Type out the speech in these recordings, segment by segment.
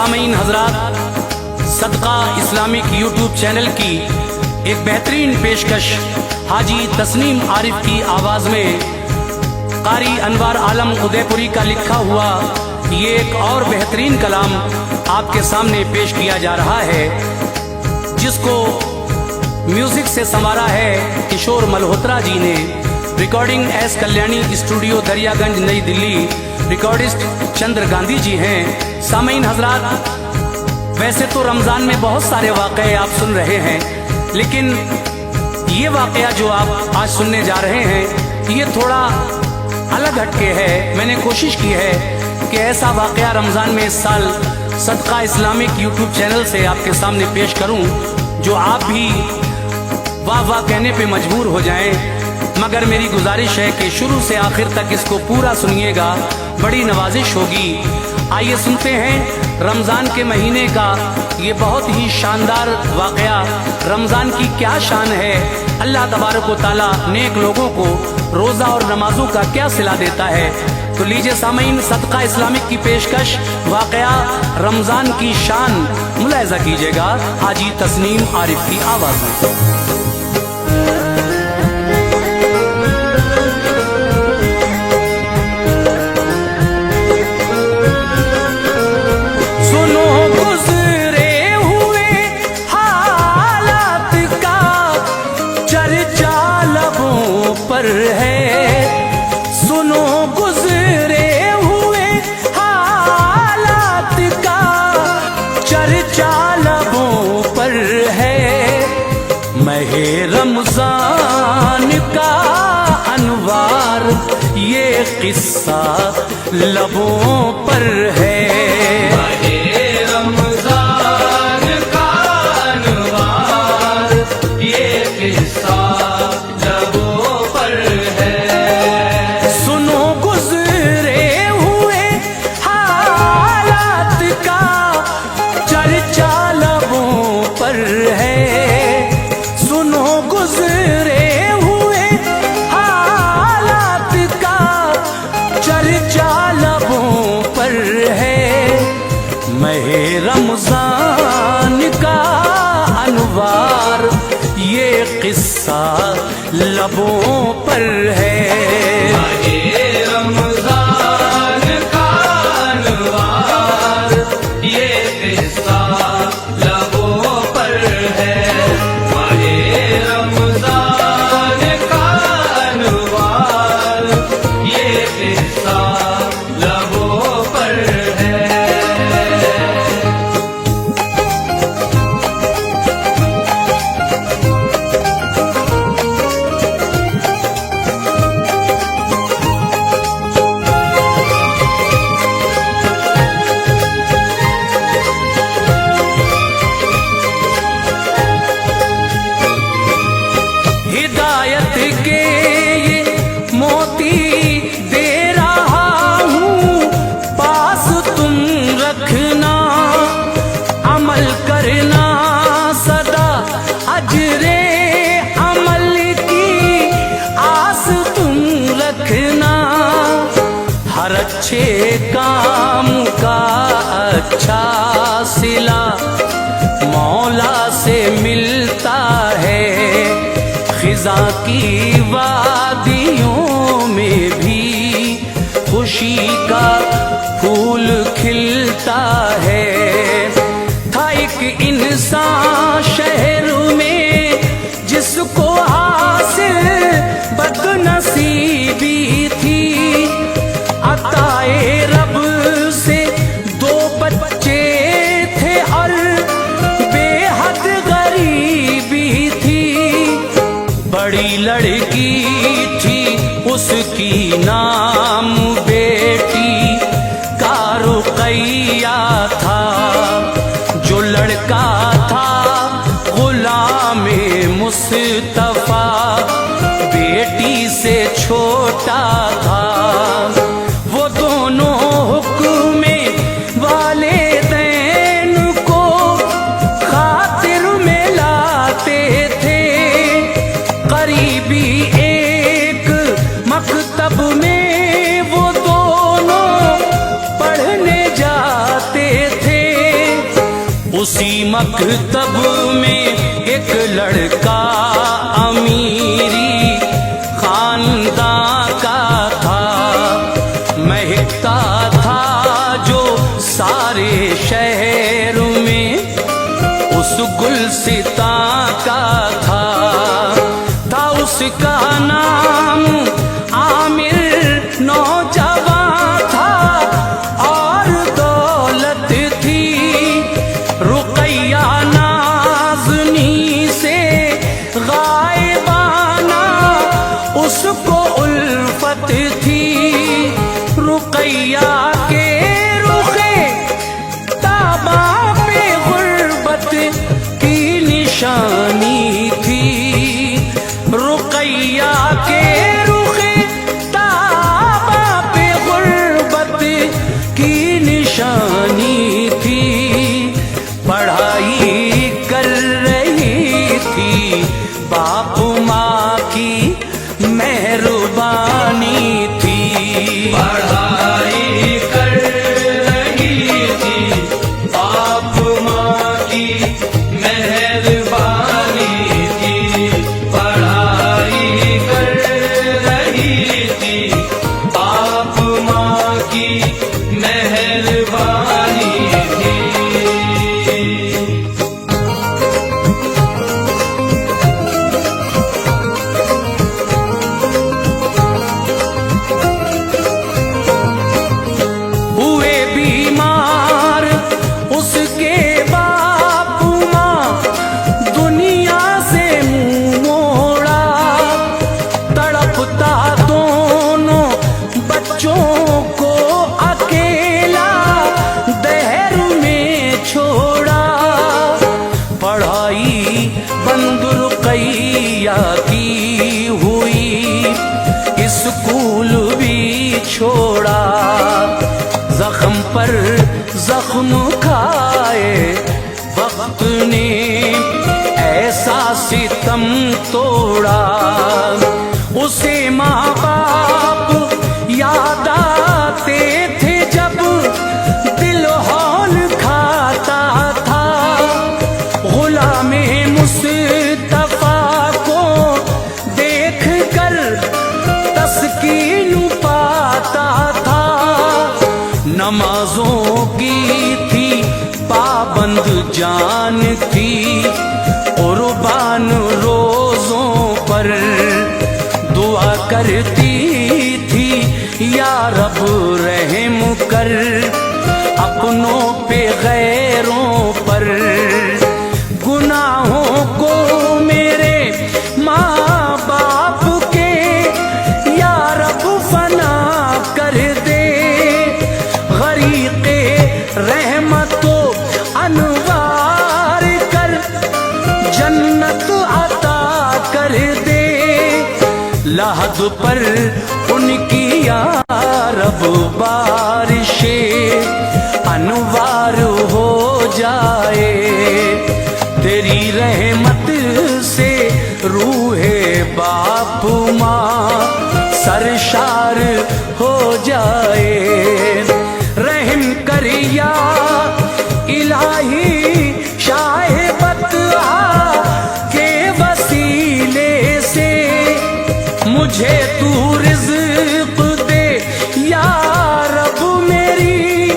सामीन हजरात, सदका इस्लामिक यूट्यूब चैनल की एक बेहतरीन पेशकश हाजी तस्नीम आरिफ की आवाज़ में कारी अनवार आलम उदयपुरी का लिखा हुआ ये एक और बेहतरीन कलाम आपके सामने पेश किया जा रहा है, जिसको म्यूजिक से संवारा है किशोर मल्होत्रा जी ने। Recording S Kalyani studio Daryaganj नई दिल्ली। रिकॉर्डिस्ट चंद्र गांधी जी हैं। सामीन हजरात, वैसे तो रमज़ान में बहुत सारे वाक़े आप सुन रहे हैं, लेकिन ये वाक़या जो आप आज सुनने जा रहे हैं ये थोड़ा अलग हटके है। मैंने कोशिश की है कि ऐसा वाक़या रमज़ान में इस साल सदका इस्लामिक यूट्यूब चैनल से आपके सामने पेश करूं जो आप भी वाह वाह कहने पे मजबूर हो जाएं। मगर मेरी गुजारिश है कि शुरू से आखिर तक इसको पूरा सुनिएगा, बड़ी नवाजिश होगी। आइए सुनते हैं रमज़ान के महीने का ये बहुत ही शानदार वाक़या। रमज़ान की क्या शान है, अल्लाह तबारक व तआला नेक लोगों को रोज़ा और नमाजों का क्या सिला देता है। तो लीजिए सामीन, सदका इस्लामिक की पेशकश वाक़या रमज़ान की शान मुलाहिज़ा कीजिएगा हाजी तस्नीम आरिफ की आवाज़ में। सुनो गुजरे हुए हालात का चर्चा लबों पर है। महे रमजान का अनवार ये किस्सा लबों पर है। महे रमजान का अनवार ये किस्सा रमजान का अनवार ये किस्सा लबों पर है। रमजान का अनवार ये किस्सा लबों पर है। रमजान का अनवार ये किस्सा लबों पर है। हर अच्छे काम का अच्छा सिला मौला से मिलता है। खिज़ा की वादियों में भी खुशी का फूल खिलता है। था एक इंसान शहर में जिसको हासिल बदनसीबी थी। अताए रब से दो बच्चे थे और बेहद गरीबी थी। बड़ी लड़की थी उसकी नाम बेटी का रुक़ैया था। जो लड़का था गुलामे मुस्तफ़ा बेटी से छोटा था। वो दोनों हुक्मे वालिदैन को खातिर में लाते थे। करीबी एक मकतब में वो दोनों पढ़ने जाते थे। اسی مکتب میں ایک لڑکا امیری خاندان کا تھا، مہکتا تھا جو سارے شہر میں اس گلستان کا تھا اس کا نام عامر نوجوان تھا اور دولت تھی رقیہ نازنی سے غائبانہ، اس کو الفت تھی رقیہ کے رخے تابا پہ غربت کی نشانی تھی، رقیہ کے رخے تابا پہ غربت کی نشانی تھی، پڑھائی کر رہی تھی باپ ماں کی مہربانی تھی، پڑھائی کر رہی تھی باپ ماں کی مہربانی تھی، پڑھائی کر رہی تھی باپ ماں کی مہربانی تھی۔ ہوئے بیمار اس کے باپ ماں، دنیا سے منہ موڑا، تڑپتا دونوں بچوں کو اکیلا دہر میں چھوڑا، پڑھائی بند رقیہ کی ہوئی، اسکول بھی چھوڑا، زخم پر زخم کھائے وقت نے ایسا ستم توڑا، اسے ماں باپ یاد آتے تھے جب دل ہول کھاتا تھا، غلام مصطفیٰ کو دیکھ کر تسکین پاتا تھا، نمازوں کی تھی پابند جان تھی، قربان روزوں پر دعا کرتی تھی یا رب رحم کر اپنوں پہ غیروں پر، گناہوں کو میرے ماں باپ کے یا رب فنا کر دے، غریق رحمت و انوار کر جنت عطا کر دے، لحد پر ان کی یا رب بارش انوار ہو جائے، تیری رحمت سے روح باپ ماں سرشار ہو جائے، رحم کر یا الہی شاہ بطحہ کے وسیلے سے مجھے تو رزق دے یا رب میری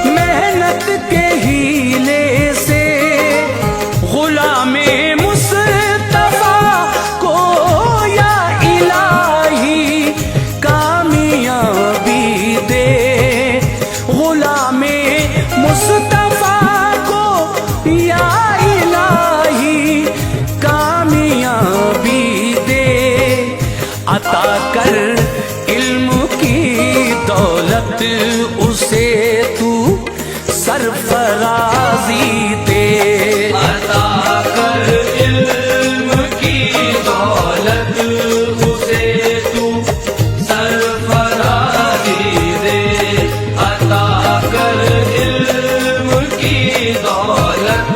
محنت کے ہیلے سے، غلام مصطفیٰ کو یا الہی کامیابی دے، غلام مصطفیٰ کو یا الہی کامیابی دے، عطا کر علم کی دولت اسے تو سرفرازی دے، عطا کر علم کی دولت اسے تو سرفرازی دے، عطا کر علم کی دولت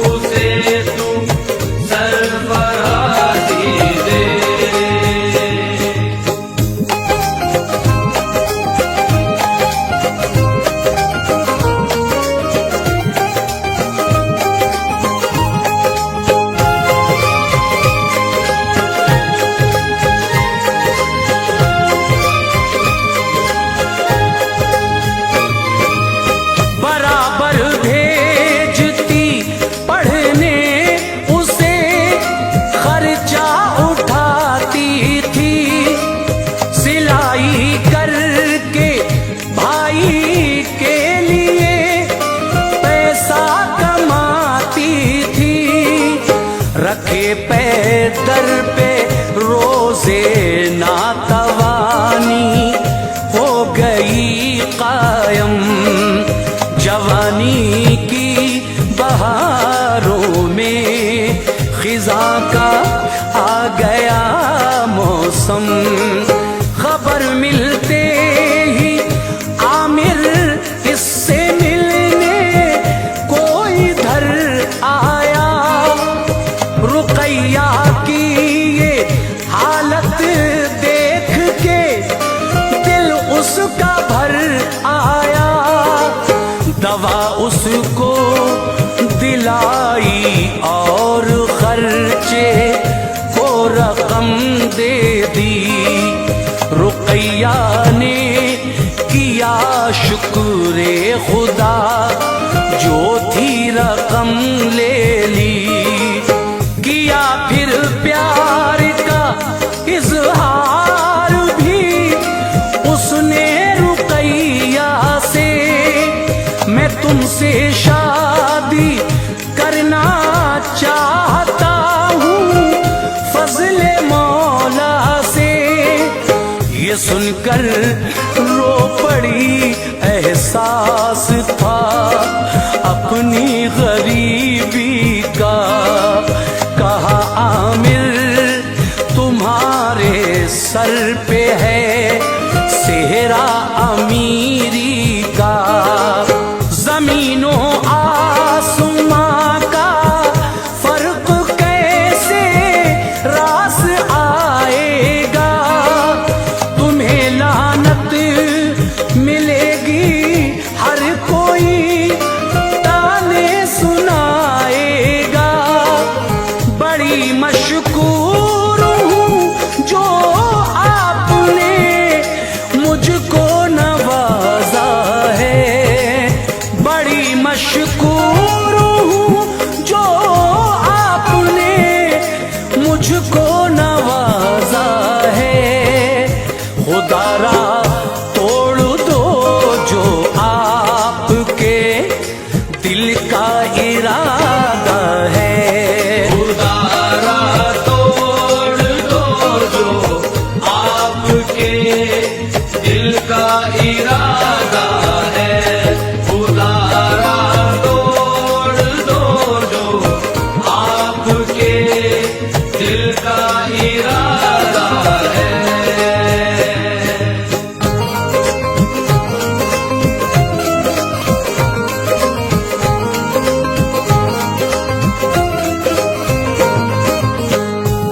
اسے تو سرفرازی دے۔ رکھے پے در پہ روزے ناتوانی ہو گئی قائم، جوانی کی بہاروں میں خزاں کا آ گیا موسم، خبر ملتے ہی عامر اس سے ملنے کوئی ادھر آیا، رقیہ کی یہ حالت دیکھ کے دل اس کا بھر آیا، دوا اس کو دلائی اور خرچے کو رقم دے دی، رقیہ نے کیا شکر خدا جو تھی رقم لے لی، کیا پھر پیار کا اظہار بھی اس نے رقیہ سے، میں تم سے شادی کرنا چاہتا ہوں فضل مولا سے، یہ سن کر رو پڑی، احساس تھا اپنی غریبی کا، کہا عامر تمہارے سر پہ ہے سہرا امیری کا، زمین و آسماں کا فرق کیسے راس آئے گا، تمہیں لعنت ملے گی ہر کوئی تانے سنائے گا، بڑی مشکور ہوں جو آپ نے مجھ کو نوازا ہے، بڑی مشکور ہوں جو آپ نے مجھ کو نوازا ہے، خدا را توڑ دو جو آپ کے دل کا ارادہ ہے، خدا را توڑ دو جو آپ کے دل کا ارادہ ہے، خدا را توڑ دو جو آپ کے دل کا ارادہ ہے۔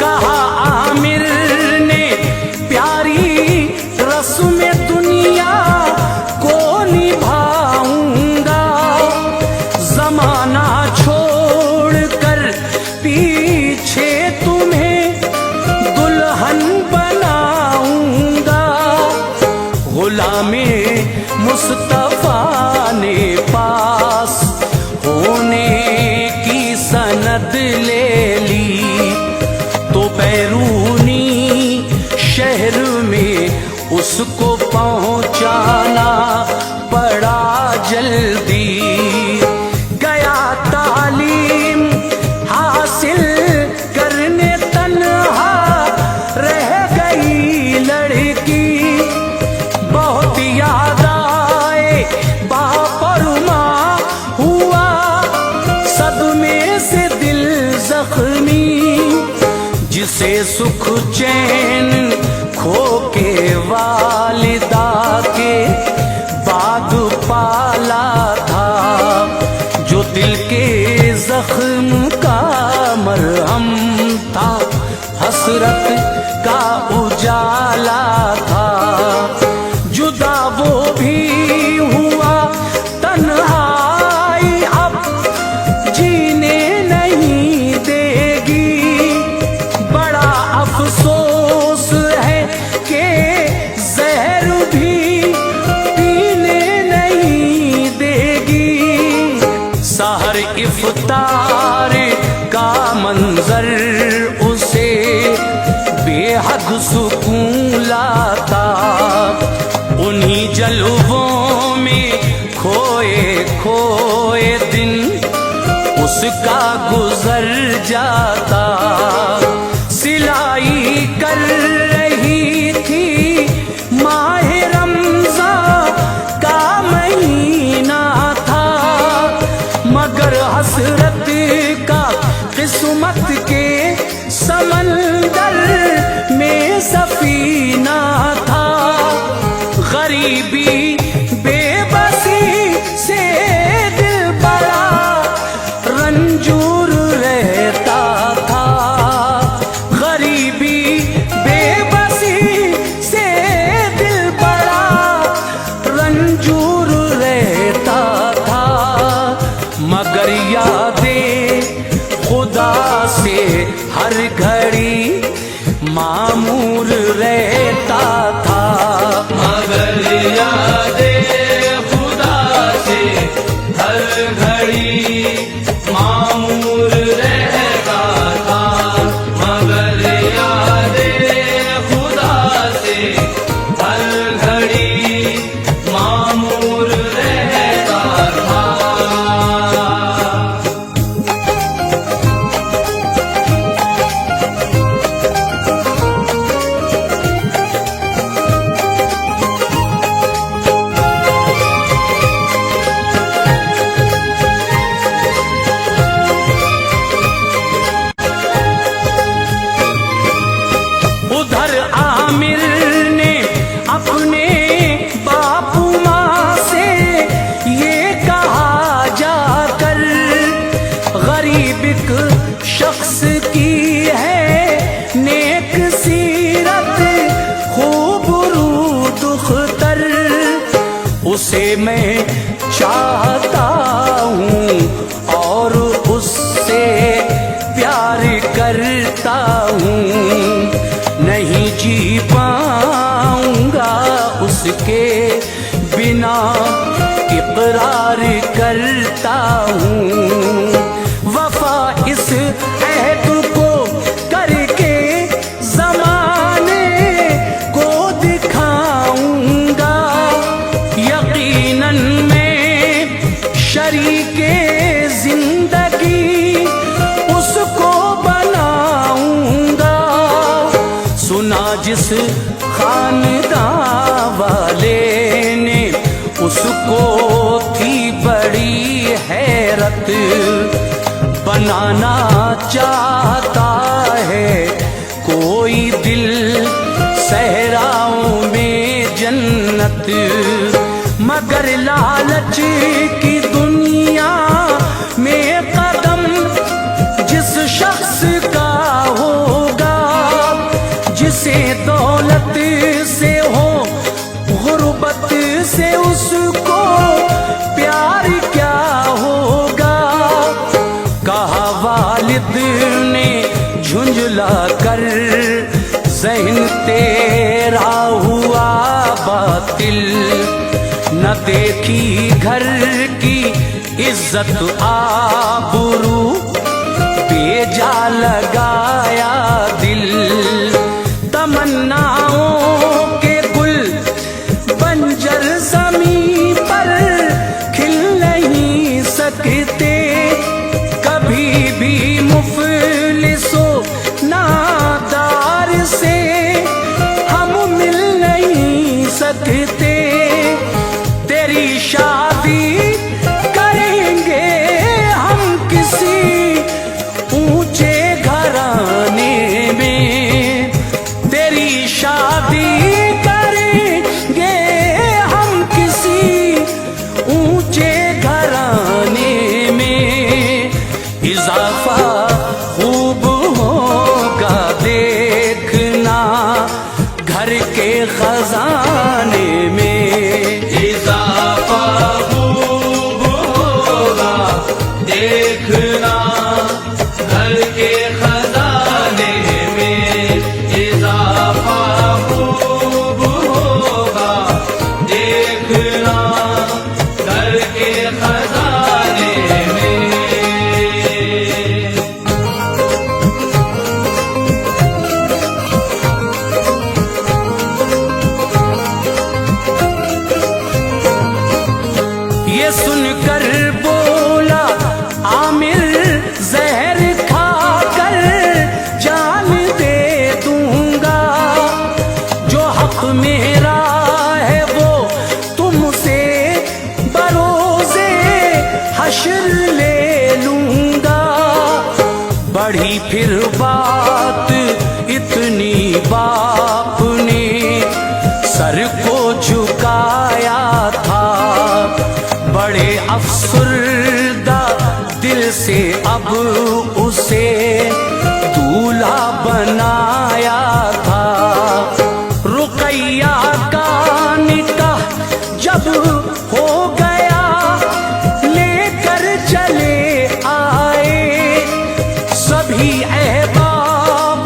کہا عامر نے پیاری رسم دنیا کو نبھاؤں گا، زمانہ چھوڑ کر پیچھے تمہیں دلہن بناؤں گا، غلام مصطفیٰ نے پاس ہونے کی سند لے لی، تو بیرونی شہر میں اس کو پہنچانا پڑا جلدی، گیا تعلیم حاصل کرنے تنہا رہ گئی لڑکی، بہت یاد آئے باپ اور ماں، ہوا صدمے سے دل زخمی، جسے سکھ چین کھو کے والدہ کے بعد پالا تھا، جو دل کے زخم کا مرہم تھا، حسرت کا اجالا تھا، جدا وہ بھی ہوا تنہائی اب جینے نہیں دے گی، بڑا افسوس ہے کہ زہر بھی پینے نہیں دے گی، سحر افطار کا منظر اسے بے حد سکون لاتا، انہی جلووں میں کھوئے کھوئے دن اس کا گزر جاتا. سلائی کر رہی تھی ماہ رمضان کا مہینہ تھا، مگر حسرت کا قسمت کے سمندر میں سفینہ تھا. غریبی بے بسی سے دل بڑا رنجور رہتا تھا. غریبی بے بسی سے دل بڑا رنجور رہتا تھا، مگر یادیں خدا سے ہر گھڑی معمور رہتا تھا. مگر یادیں خدا سے ہر گھڑی معمور رہتا تھا. مگر یادیں خدا سے ہر گھڑی معمور رہتا تھا. ادھر عامر نے اپنے باپ ماں سے یہ کہا جا کر، غریب ایک شخص کی ہے نیک سیرت خوب رو دختر، اسے میں چاہتا ہوں اور اس سے پیار کرتا ہوں. نہیں جی پاؤں گا اس کے بنا اقرار کرتا ہوں. وفا اس عہد کو کر کے زمانے کو دکھاؤں گا، یقیناً میں شریک زندگی اس کو بناؤں گا. سنا جس خاندان والے نے اس کو تھی بڑی حیرت، بنانا چاہتا ہے کوئی دل صحراؤں میں جنت، مگر لالچ کی دنیا میں قدم جس شخص کا ہوگا، جسے دولت سے ہو غربت سے اس کو پیار کیا ہوگا. کہا والد نے جھنجھلا کر، ذہن تیرا ہوا باطل، نہ دیکھی گھر کی عزت آبرو، بیجا لگایا دل. تمناؤں کے گل بنجر زمین پر کھل نہیں سکتے، کبھی بھی مفلس و نادار سے ہم مل نہیں سکتے. تیری شادی کریں گے ہم کسی اونچے گھرانے میں، تیری شادی کریں گے ہم کسی اونچے گھرانے میں. اضافہ خوب ہوگا دیکھنا گھر کے خزانے میں. اضافہ خوب ہوگا دیکھنا گھر کے خزانے میں. اضافہ خوب ہوگا دیکھنا گھر کے خزانے میں. یہ سن کر بولا عامر बढ़ी फिर बात इतनी बाप ने सर को झुकाया था। बड़े अफसरदा दिल से अब उसे दूल्हा बनाया था। रुकैया का निकाह जब हो गया लेकर चले आए सभी अहबाब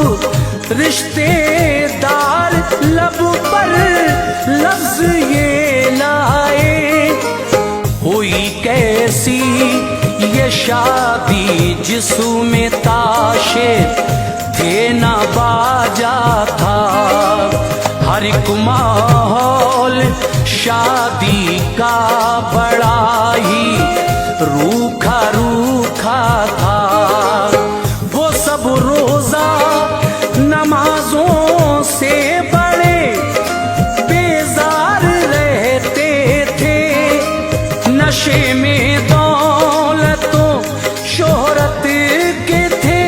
रिश्तेदार, लब पर लफ्ज ये लाए। हुई कैसी ये शादी जिसमें ताशे थे ना बाजा था। हर एक माहौल शादी का बड़ा ही रूखा रूखा था। वो सब रोजा नमाजों से बड़े बेजार रहते थे। नशे में दौलतों शोहरत के थे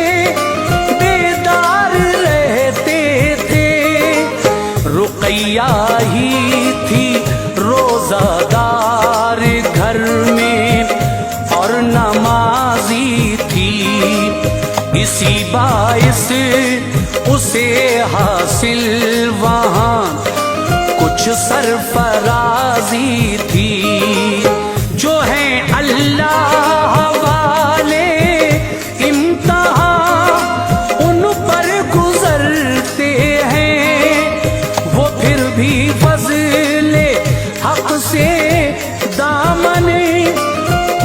बेदार रहते थे। रुकैया ही थी रोजादार घर में और नमाजी थी। इसी बाइस उसे हासिल वहाँ कुछ सरफराजी थी। जो है अल्लाह वाले इम्तिहान उन पर गुजरते हैं। वो फिर भी फज़ले हक से दामने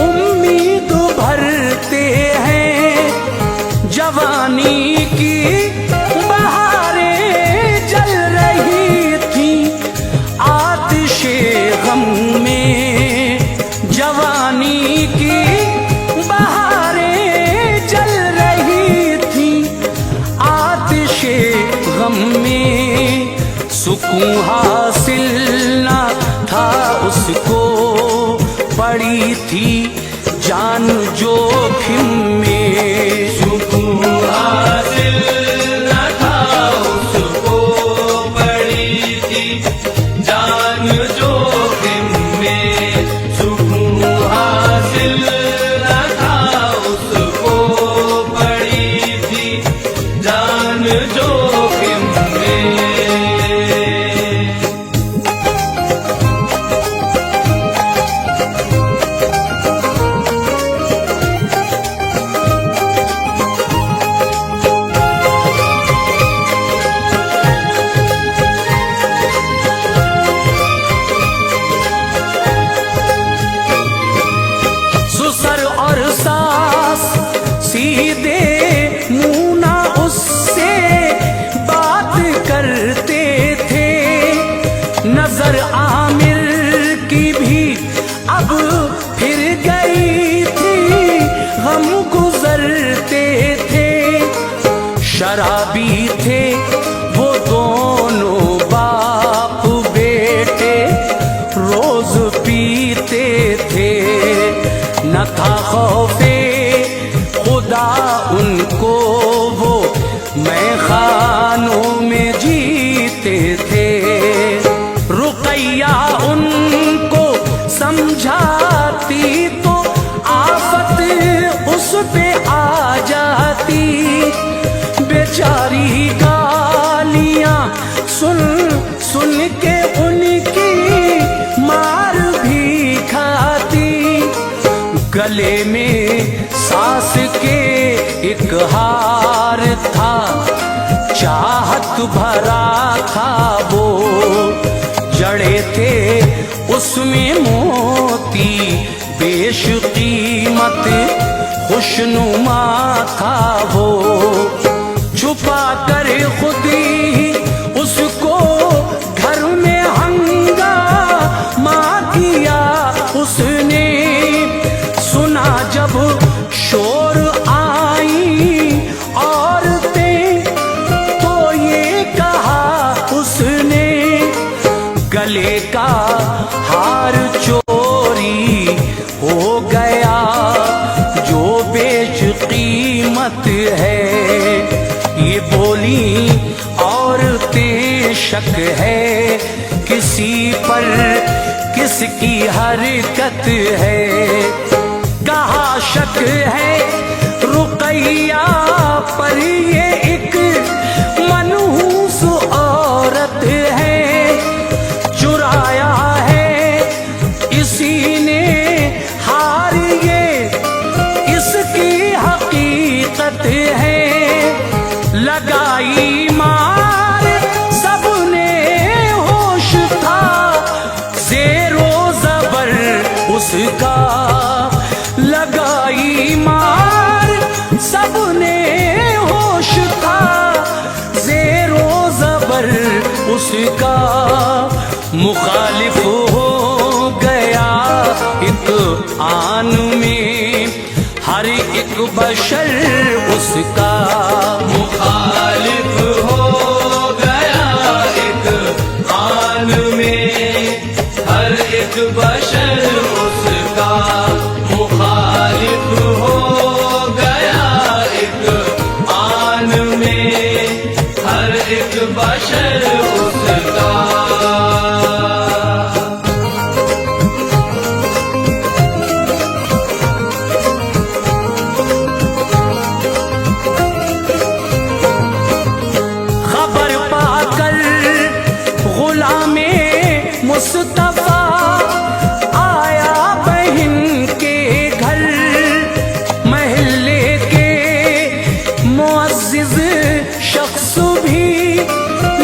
उम्मीद भरते हैं। जवानी की बहारें जल रही थी आतिशे गम में। जवानी की बहारें जल रही थी आतिशे गम में। सुकून हासिल ना था उसको, पड़ी थी जान जोखिम में। सुकून हासिल न था उसको, पड़ी थी जान जोखिम में। सुकून हासिल न था उसको, पड़ी थी जान जोखिम में। सुसर और सास सीधे मुंह ना उससे बात करते थे। नजर आमिर की भी अब फिर गई थी, गम गुजरते थे। शराबी थे वो दोनों बाप बेटे, रोज पीते थे। न था खौफे खुदा उनको, वो मैं खानों में जीते थे। रुकैया उनको समझाती तो आफत उस पे आ जाती। बेचारी गालियां सुन सुन के उनकी मार भी खाती। गले में सास के एक हार था, चाहत भरा था वो। जड़े थे उसमें मोती बेशकीमत, खुशनुमा था वो। छुपा कर खुद ही उसको घर में हंगामा किया उसने। सुना जब शोर आई औरतें तो ये कहा उसने, गले का हार चोरी हो गया जो बेशकीमत हिम्मत है। ये बोली औरतें शक है, किसी पर किसकी हरकत है। कहा शक है रुकैया पर, ये एक मनहूस औरत है। चुराया है इसी ने हार, ये इसकी हकीकत है। लगाई मार सबने होश था, ज़ेरो ज़बर उसका। लगाई मार सबने होश था, ज़ेरो ज़बर उसका। मुखालिफ हो गया एक आन में हर एक बशर उसका। मुखालिफ हो गया एक आन में हर एक बशर उसका। मुखालिफ हो गया एक आन में हर एक बशर उसका। मुस्तफा आया बहन के घर, महल्ले के मुअज़्ज़िज़ शख्स भी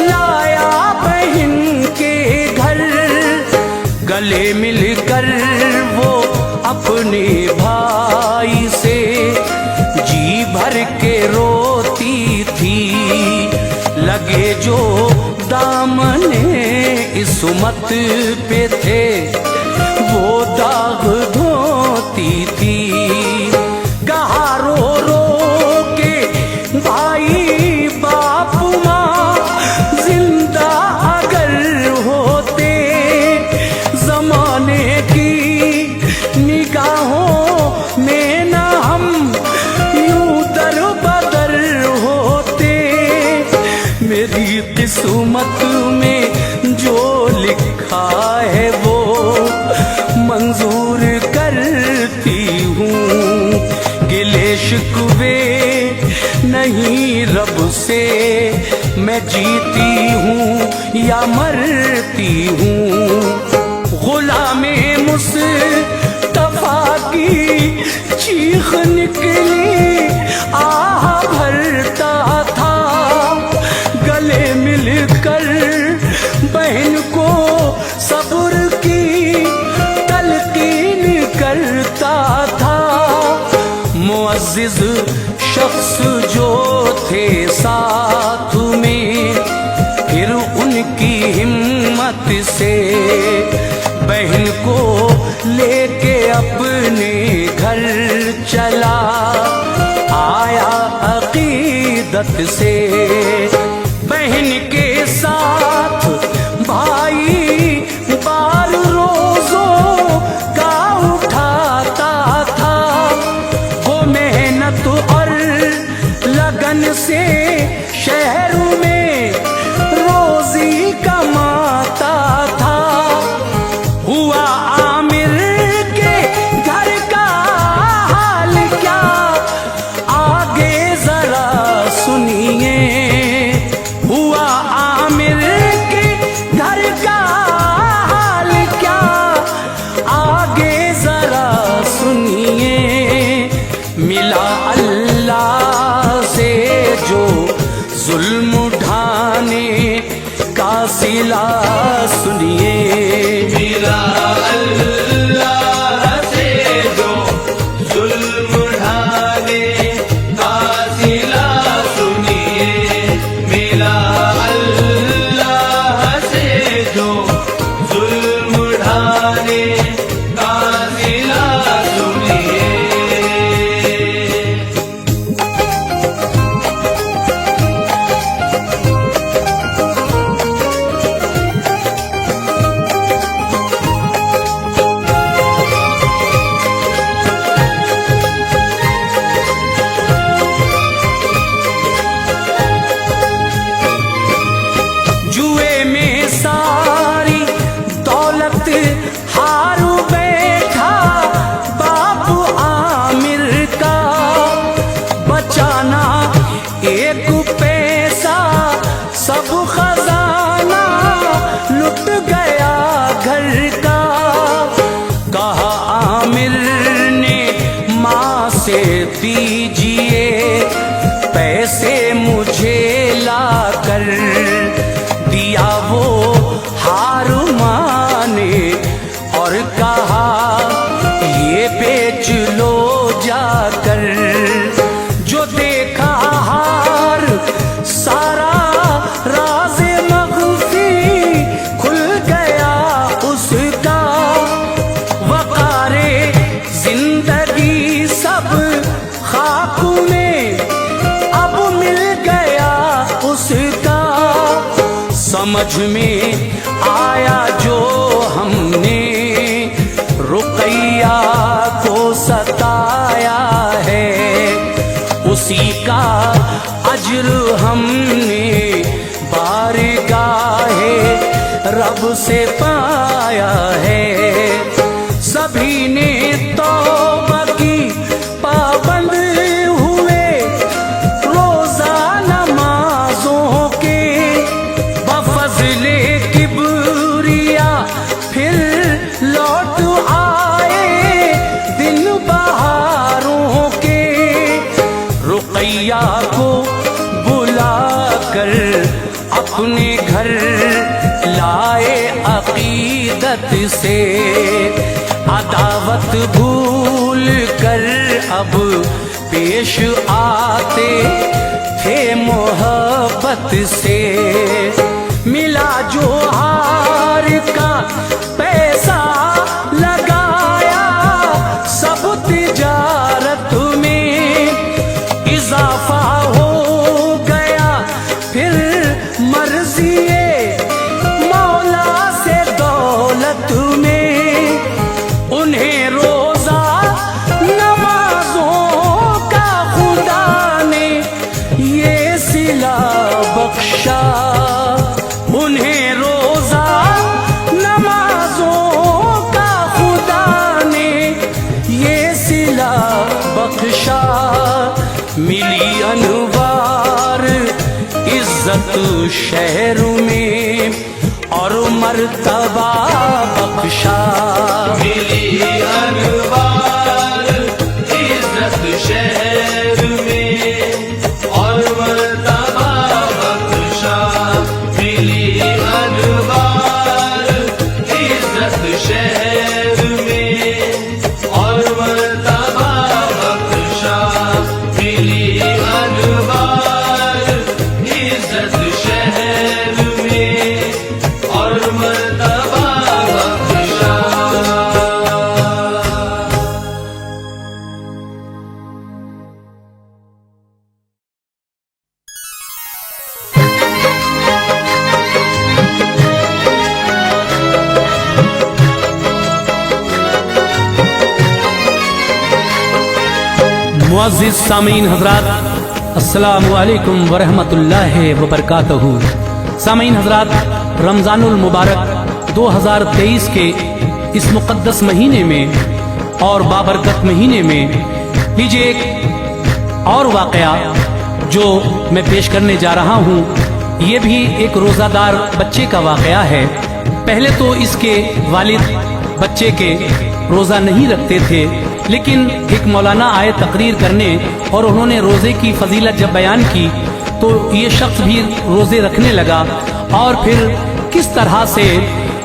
लाया बहन के घर। गले मिलकर वो अपने भाई से जी भर के रोती थी। लगे जो दामने इस्मत पे थे, वो दाग धोती थी। कहा रो रो के भाई बाप माँ, जिंदा अगर होते, जमाने की निगाहों में न हम यूं दर बदर होते। मेरी किस्मत में जो लिखा है वो मंजूर करती हूँ। गिले शिकवे नहीं रब से, मैं जीती हूँ या मरती हूँ। गुलामे मुस्तफा की चीख निकली, आह भरता था। गले मिलकर बहन को सब्र की तलकीन करता था। मुअज़्ज़िज़ शख्स जो थे साथ में, फिर उनकी हिम्मत से बहन को लेके अपने घर चला। आया अकीदत से बहन के साथ भाई बार रोज़ों का उठाता था। वो मेहनत और लगन से शहर में रोज़ी कमाता था। हुआ आमिर के घर का हाल क्या, आगे जरा सुनिए। हुआ आमिर के घर का हाल क्या, आगे जरा सुनिए। मिला अल्लाह से जो जुल्म उठाने का सिला, सुनिए। मिला अल्लाह से जो जुल्म ढाने का सिला, सुनिए। मिला अल्लाह से जो जुल्म ढाने का सिला, सुनिए। دیکھا ہار سارا راز مخفی کھل گیا اس کا، وقار زندگی سب خاک میں اب مل گیا اس کا، سمجھ میں آیا جو ہم نے رقیہ کو ستایا ہے، اسی کا اجر ہم نے بارگاہ رب سے پایا ہے، سبھی نے توبہ کی پابند ہوئے روزہ نمازوں کے، بفضل کبریا پھر لوٹ آئے دن بہاروں کے، رقیہ کو بلا کر اپنے گھر لائے عقیدت سے، عداوت بھول کر اب پیش آتے تھے محبت سے، ملا جو ہار کا پیسہ لگایا سب تجارت میں، اضافہ ہو گیا پھر مرضی مولا سے دولت میں، انہیں روزہ نمازوں کا خدا نے یہ صلہ بخشا، انہیں روزہ نمازوں کا خدا نے یہ صلہ بخشا، ملی انوار عزت شہر میں اور مرتبہ بخشا، ملی انوار عزت شہر میں اور مرتبہ بخشا، ملی انوار عزت شہر میں اور مرتبہ بخشا، ملی انوار عزت شہر میں اور مرتبہ بخشا۔ معزز سامعین حضرات، السلام علیکم ورحمۃ اللہ وبرکاتہ۔ سامعین حضرات، رمضان المبارک 2023 کے اس مقدس مہینے میں اور بابرکت مہینے میں لیجیے ایک اور واقعہ جو میں پیش کرنے جا رہا ہوں، یہ بھی ایک روزہ دار بچے کا واقعہ ہے۔ پہلے تو اس کے والد بچے کے روزہ نہیں رکھتے تھے، لیکن ایک مولانا آئے تقریر کرنے اور انہوں نے روزے کی فضیلت جب بیان کی تو یہ شخص بھی روزے رکھنے لگا، اور پھر کس طرح سے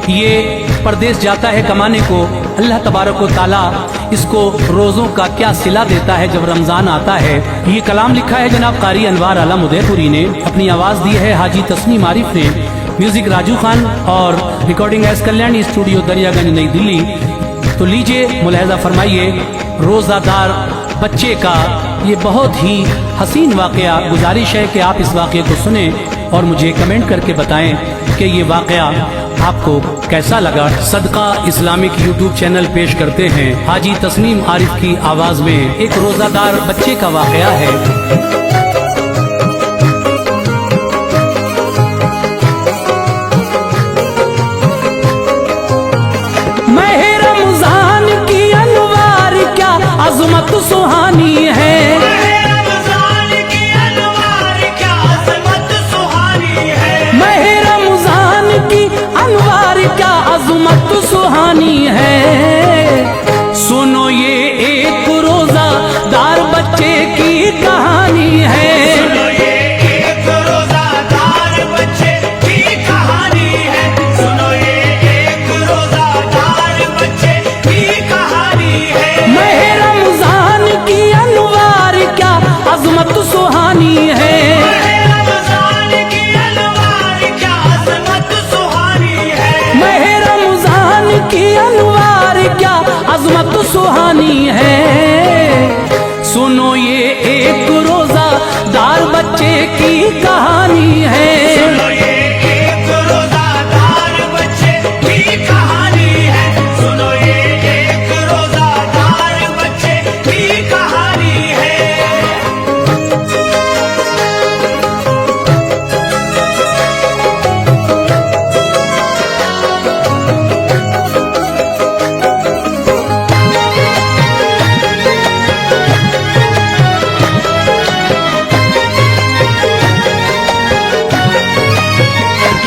یہ پردیس جاتا ہے کمانے کو، اللہ تبارک و تعالیٰ اس کو روزوں کا کیا صلہ دیتا ہے جب رمضان آتا ہے۔ یہ کلام لکھا ہے جناب قاری انوار عالم ادے پوری نے، اپنی آواز دی ہے حاجی تسنیم عارف نے، میوزک راجو خان، اور recording S Kalyani studio Darya Ganj نئی دلی۔ تو لیجئے ملاحظہ فرمائیے روزہ دار بچے کا یہ بہت ہی حسین واقعہ۔ گزارش ہے کہ آپ اس واقعے کو سنیں اور مجھے کمنٹ کر کے بتائیں کہ یہ واقعہ آپ کو کیسا لگا۔ صدقہ اسلامک یوٹیوب چینل پیش کرتے ہیں حاجی تسنیم عارف کی آواز میں ایک روزہ دار بچے کا واقعہ ہے۔ عظمت سہانی ہے، رمضان کی انوار کیا عظمت سہانی ہے، ماہ رمضان کی انوار کیا عظمت سہانی ہے، سنو یہ ایک روزہ دار بچے کی کہانی की कहानी है। सुनो ये एक रोजादार बच्चे की कहानी है, सुनो ये एक रोजादार बच्चे की कहानी है।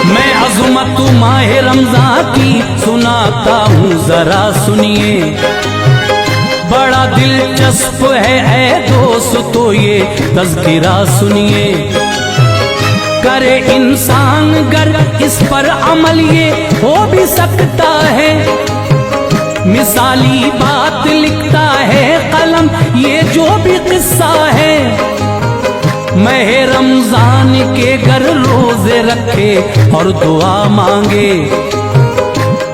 मैं अज़मत माह रमज़ान की सुनाता हूँ जरा सुनिए, बड़ा दिलचस्प है ऐ दोस्तों ये तज़किरा सुनिए। करे इंसान गर इस पर अमल ये हो भी सकता है, मिसाली बात लिखता है कलम ये जो भी किस्सा है। मह रमजान के घर रोजे रखे और दुआ मांगे,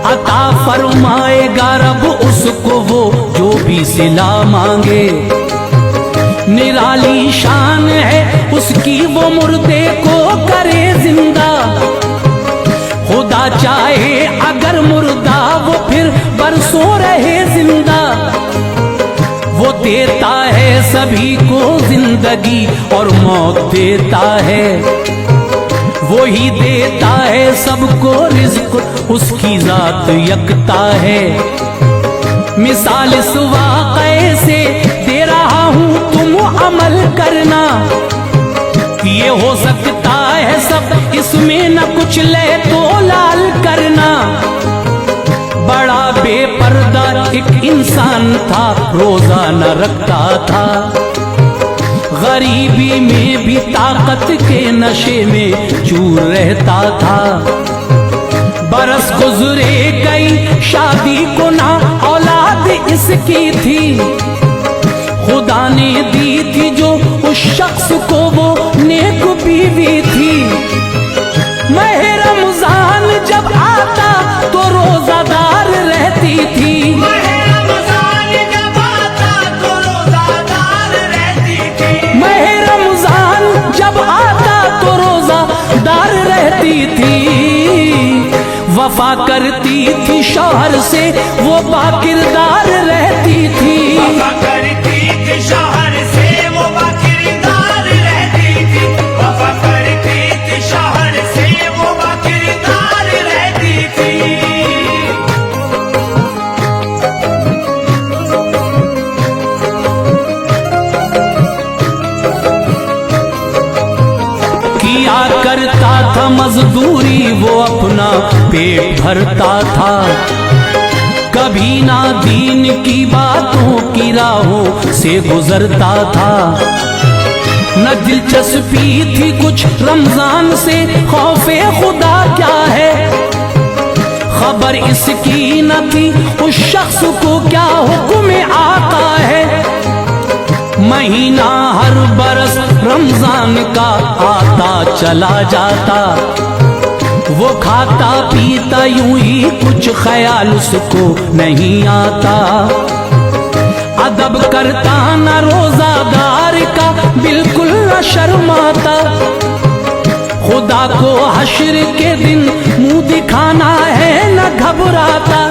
अता फरमाएगा रब उसको वो जो भी सिला मांगे। निराली शान है उसकी वो मुर्दे को करे जिंदा, खुदा चाहे अगर मुर्दा वो फिर बरसों रहे जिंदा। वो देता है सभी को जिंदगी और मौत देता है, वही देता है सबको रिज़्क़ उसकी जात यकता है। मिसाल इस वाक़े से दे रहा हूँ तुम अमल करना, ये हो सकता है सब इसमें न कुछ ले तो लाल करना। बड़ा बेपर्दा एक इंसान था रोजा न रखता था, गरीबी में भी ताकत के नशे में चूर रहता था। बरस गुजरे गई शादी को ना औलाद इसकी थी, खुदा ने दी थी जो उस शख्स को वो नेक बीवी थी। मह रमजान जब आता तो रोजादार रहती थी, मह रमजान जब आता तो रोजादार रहती थी, मह रमजान जब आता तो रोजादार रहती थी। वफा करती थी शौहर से वो बाकिरदार रहती थी, वफा करती थी शौहर से वो बाकिरदार रहती थी, वफा करती थी शौहर से वो बाकिरदार रहती थी। किया करता था मजदूरी वो अपना पेट भरता था, कभी ना दीन की बातों की राहों से गुजरता था। न दिलचस्पी थी कुछ रमजान से खौफे खुदा क्या है, खबर इसकी न थी उस शख्स को क्या हुक्म आका है। महीना हर बरस रमजान का आता चला जाता, वो खाता पीता यूं ही कुछ ख्याल उसको नहीं आता। अदब करता न रोजादार का बिल्कुल न शर्माता, खुदा को हश्र के दिन मुंह दिखाना है न घबराता।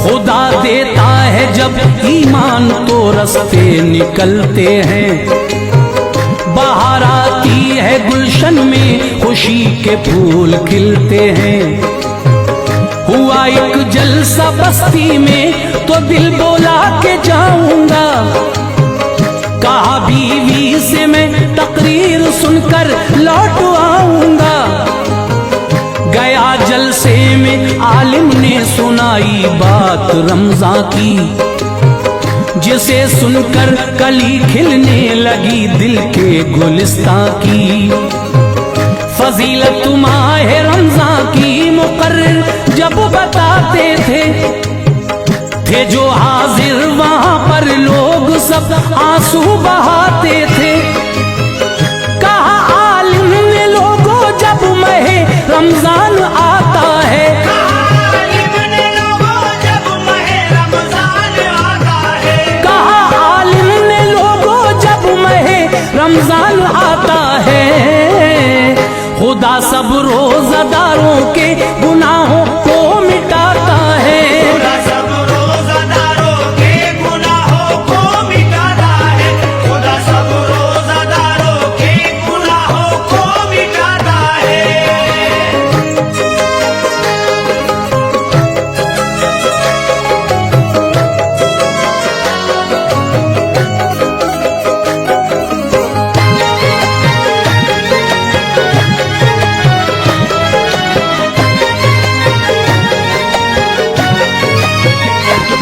खुदा देता है जब ईमान तो रस्ते निकलते हैं, बाहर आती है गुलशन में खुशी के फूल खिलते हैं। हुआ एक जलसा बस्ती में तो दिल बोला के जाऊंगा, कहा बीवी से मैं तकरीर सुनकर लौट आऊंगा। गया जलसे में आलिम ने सुनाई बात रमजान की, जिसे सुनकर कली खिलने लगी दिल के गुलिस्तां की। फजीलत माह रमजान की मुकर्रर जब बताते थे जो हाजिर वहां पर लोग सब आंसू बहाते थे। कहा आलिम ने लोगों जब माह रमजान आता है, आलिम ने लोगों जब माह रमजान आता है, कहा आलिम ने लोगों जब माह रमजान आता है। खुदा सब रोजादारों के गुनाहों को मिटाता है। खुदा सब रोजादारों के गुनाहों को मिटाता है। खुदा सब रोजादारों के गुनाहों को मिटाता है।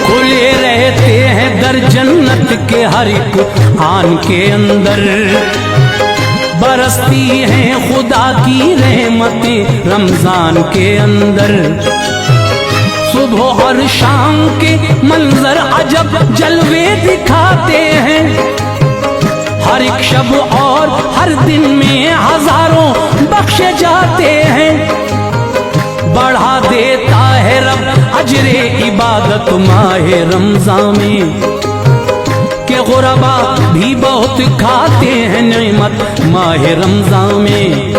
खुले रहते हैं दर जन्नत के हर एक आन के अंदर, बरसती हैं खुदा की रहमतें रमजान के अंदर। सुबह और शाम के मंजर अजब जलवे दिखाते हैं, हर एक शब और हर दिन में हजारों बख्शे जाते हैं। बढ़ा देता है रब अजरे इबादत माहे रमजान में, के गुरबा भी बहुत खाते हैं नेमत माहे रमजान में।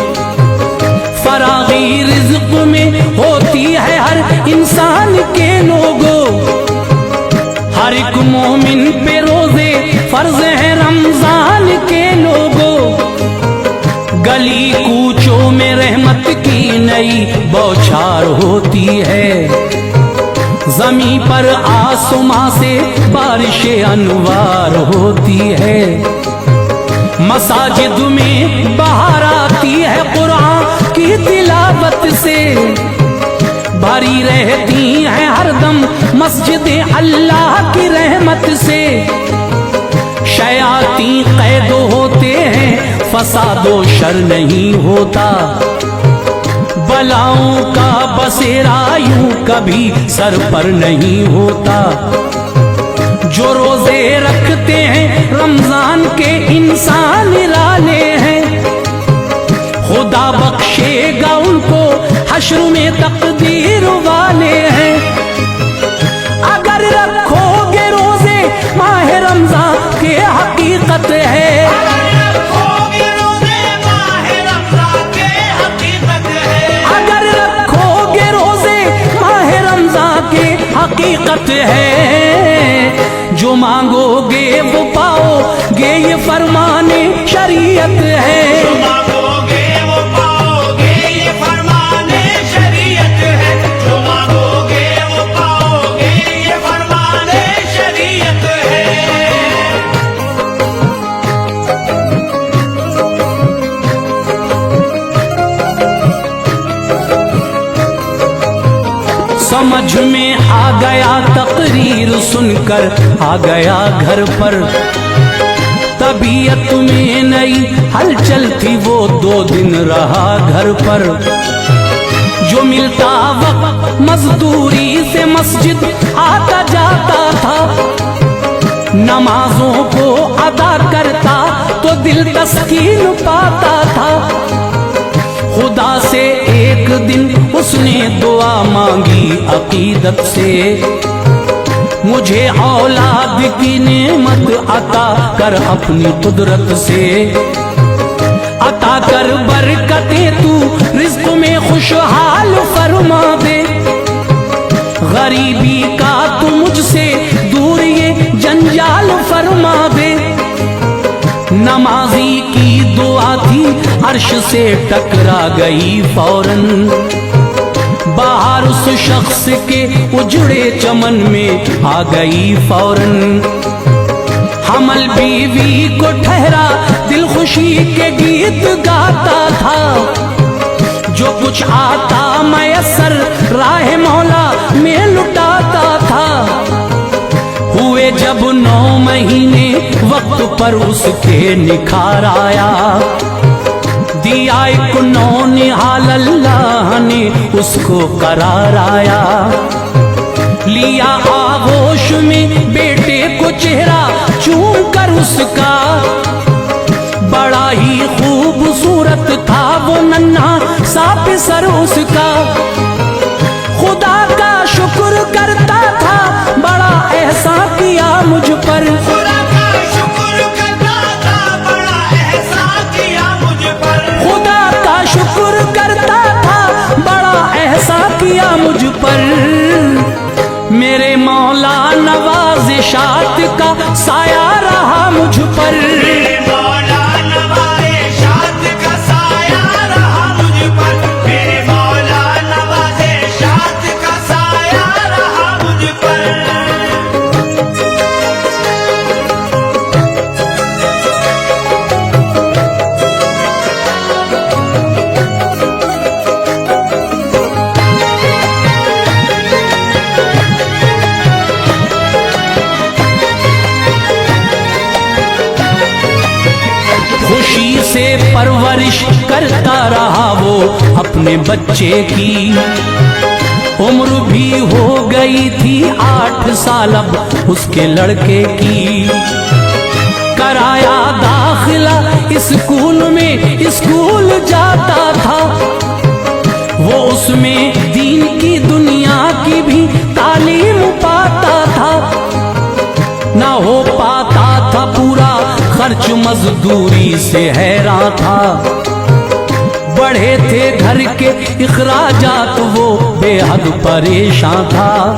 फरागी रिज़्क़ में होती है हर इंसान के लोगों, हर एक मोमिन पे रोजे फर्ज है रमजान के लोगों। गली कूचों में रहमत की नई बौछार होती है, ज़मीं पर आसमां से बारिश अनवार होती है। मसाजिद में बहार आती है कुरान की तिलावत से, भरी रहती हैं हरदम मस्जिदें अल्लाह की रहमत से। शयाती कैद होते हैं, फसादो शर नहीं होता, बलाओं का बसेरा यूं कभी सर पर नहीं होता। जो रोजे रखते हैं रमजान के इंसान निराले हैं, खुदा बख्शेगा उनको हश्र में तकदीर वाले हैं। अगर रखोगे रोजे माह रमजान के हकीकत है, हकीकत है। जो मांगोगे वो पाओगे, ये फरमाने शरीयत है। जो मांगोगे वो पाओगे, ये फरमाने शरीयत है। जो मांगोगे वो पाओगे, ये फरमाने शरीयत है। समझ में आ गया तकरीर सुनकर आ गया घर पर, तबीयत में नई हलचल थी वो 2 दिन रहा घर पर। जो मिलता वक्त मजदूरी से मस्जिद आता जाता था, नमाजों को अदा करता तो दिल तस्कीन पाता था। खुदा से एक दिन उसने दुआ मांगी अकीदत से, मुझे औलाद की नेमत अता कर अपनी कुदरत से। अता कर बरकतें तू रिज़्क़ में खुशहाल फरमा दे, गरीबी का तू मुझसे दूर ये जंजाल फरमा दे। नमाजी की दुआ थी अर्श से टकरा गई फौरन, बाहर उस शख्स के उजड़े चमन में आ गई फौरन। हमल बीवी को ठहरा दिल खुशी के गीत गाता था, जो कुछ आता मयसर राह मौला में लुटाता था। हुए जब 9 महीने वक्त पर उसके निखार आया, दिया एक नौनिहाल अल्लाह ने उसको करार आया। लिया आगोश में बेटे को चेहरा चूम कर उसका, बड़ा ही खूबसूरत था वो नन्हा सा पिसर उसका। खुदा का शुक्र करता था, बड़ा एहसान किया मुझ पर। खुदा का शुक्र करता था, बड़ा एहसान مجھ پر، میرے مولا نوازشات کا سایہ رہا مجھ پر، میرے مولا نوازشات کا سایہ رہا مجھ پر، میرے مولا نوازشات کا سایہ رہا مجھ پر۔ خوشی سے پرورش کرتا رہا وہ اپنے بچے کی، عمر بھی ہو گئی تھی 8 سال اب اس کے لڑکے کی، کرایا داخلہ اسکول میں، اسکول جاتا تھا وہ، اس میں دین کی دنیا کی بھی تعلیم پاتا تھا، نہ ہو پاتا تھا پورا خرچ مزدوری سے حیران تھا، بڑھے تھے گھر کے اخراجات وہ بے حد پریشان تھا،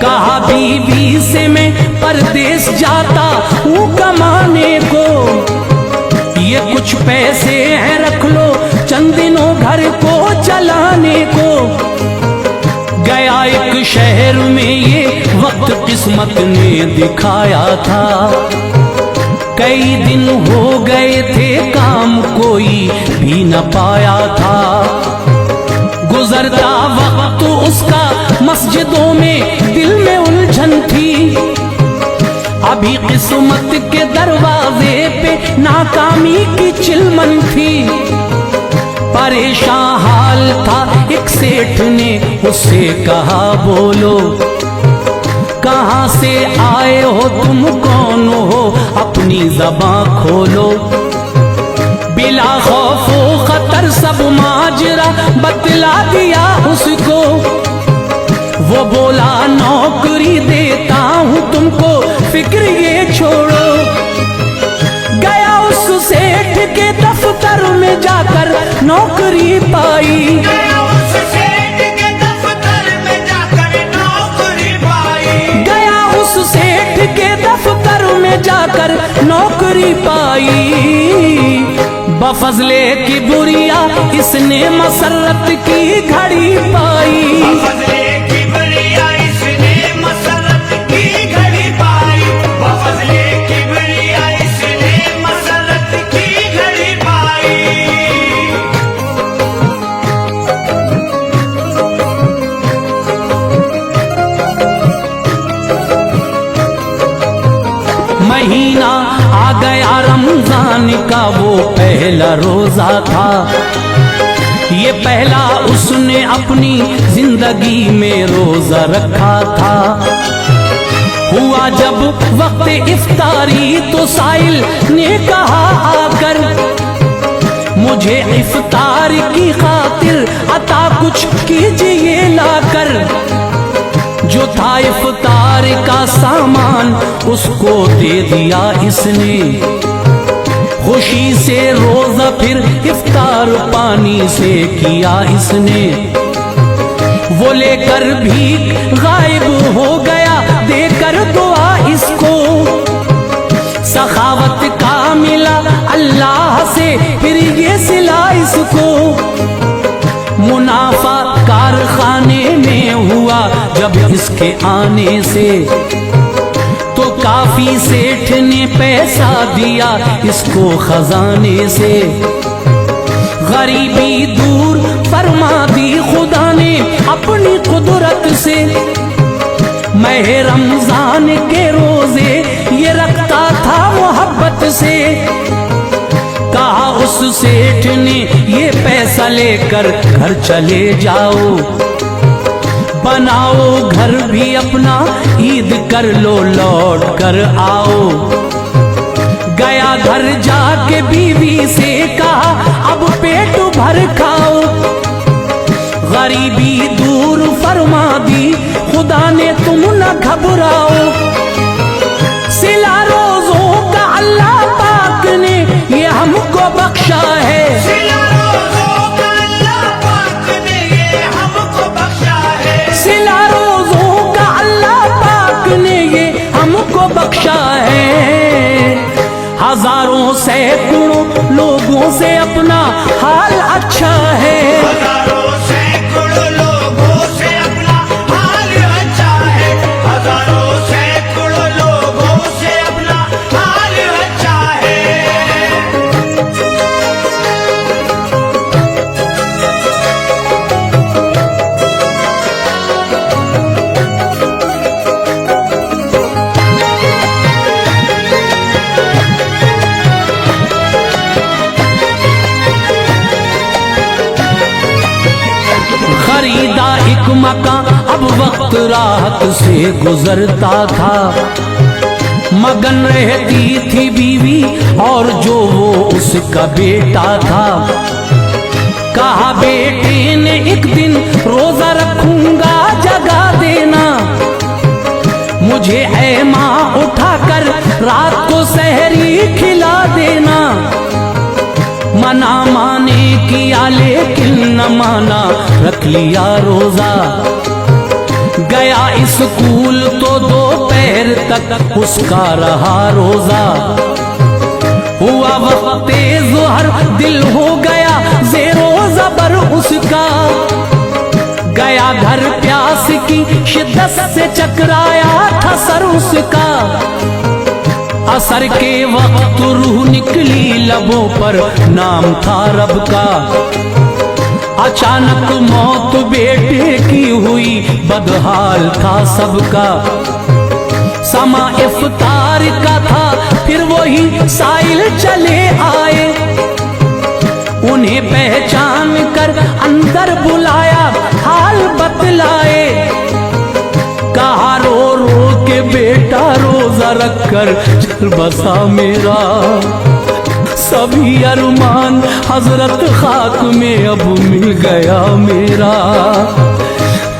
کہا بیوی سے میں پردیس جاتا ہوں کمانے کو، یہ کچھ پیسے ہیں رکھ لو چند دنوں گھر کو چلانے کو، گیا ایک شہر میں یہ وقت قسمت نے دکھایا تھا، کئی دن ہو گئے تھے کام کوئی بھی نہ پایا تھا، گزرتا وقت اس کا مسجدوں میں دل میں الجھن تھی، ابھی قسمت کے دروازے پہ ناکامی کی چلمن تھی، پریشان حال تھا ایک سیٹھ نے اس سے کہا بولو کہاں سے آئے ہو تم کون ہو اپنی زبان کھولو، بلا خوف و خطر سب ماجرا بتلا دیا اس کو، وہ بولا نوکری دیتا ہوں تم کو فکر یہ چھوڑو، گیا اس سیٹھ کے دفتر میں جا کر نوکری پائی، گیا اس سیٹھ کے دفتر میں جا کر نوکری پائی، گیا اس سیٹھ کے دفتر میں جا کر نوکری پائی، بفضل کبریا اس نے مسرت کی گھڑی پائی، بفضل کبریا اس نے مسرت کی گھڑی پائی، بفضل کبریا اس نے مسرت کی گھڑی پائی۔ مہینہ آ گیا رمضان کا وہ پہلا روزہ تھا، یہ پہلا اس نے اپنی زندگی میں روزہ رکھا تھا، ہوا جب وقت افطاری تو سائل نے کہا آ کر مجھے افطار کی خاطر عطا کچھ کیجئے لا کر، جو تھا افطار کا سامان اس کو دے دیا اس نے، خوشی سے روزہ پھر افطار پانی سے کیا اس نے، وہ لے کر بھی غائب ہو گیا دے کر دعا اس کو، سخاوت کا ملا اللہ سے پھر یہ صلہ اس کو، منافع کارخانے میں ہوا جب اس کے آنے سے، تو کافی سیٹھ نے پیسہ دیا اس کو خزانے سے، غریبی دور فرما دی خدا نے اپنی قدرت سے، ماہ رمضان کے روزے یہ رکھتا تھا محبت سے، کہا اس سیٹھ نے یہ پیسہ لے کر گھر چلے جاؤ، بناؤ گھر بھی اپنا عید کر لو لوٹ کر آؤ، گیا گھر جا کے بیوی سے کہا اب پیٹ بھر کھاؤ، غریبی دور فرما دی خدا نے تم نہ گھبراؤ، صلہ روزوں کا اللہ پاک نے یہ ہم کو بخشا ہے، صلہ روزوں کا اللہ پاک نے یہ ہم کو بخشا हजारों सैकड़ों लोगों से अपना हाल अच्छा है, हजारों सैकड़ों लोगों से अपना हाल अच्छा है, हजारों सैकड़ों लोगों से अपना हाल अच्छा है। खरीदा एक मकान, अब वक्त राहत से गुजरता था, मगन रहती थी बीवी और जो वो उसका बेटा था। कहा बेटे ने एक दिन रोजा रखूंगा जगा देना, मुझे ऐ माँ उठाकर रात को सहरी खिला देना। मना माने किया लेकिन न माना, रख लिया रोजा। गया स्कूल तो दोपहर तक उसका रहा रोजा। हुआ वक्त ज़ोहर दिल हो गया ज़ेरो ज़बर उसका, गया घर प्यास की शिद्दत से चकराया था सर उसका। असर के वक्त रूह निकली लबों पर, नाम था रब का। अचानक मौत बेटे की हुई, बदहाल था सबका। समा इफ्तार का था, फिर वही साइल चले आए, उन्हें पहचान कर अंदर बुलाया, हाल बतलाए। कहा रो रो के बेटा रोजा रखकर चल बसा मेरा, सभी अरमान हजरत खाक में अब मिल गया मेरा।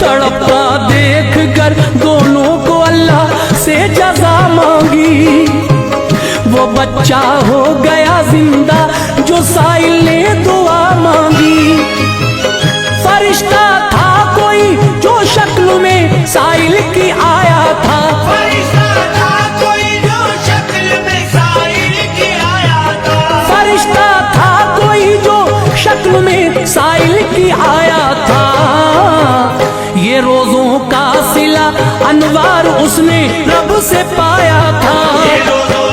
तड़पता देख कर दोनों को अल्लाह से जज़ा मांगी, वो बच्चा हो गया जिंदा जो साइल ने दुआ मांगी। फरिश्ता था कोई जो शक्ल में साइल की आया था, फरिश्ता था कोई जो शक्ल में साइल की आया था, फरिश्ता था कोई जो शक्ल में साइल की आया था। ये रोजों का सिला अनवार उसने रब से पाया था, ये रोज़ों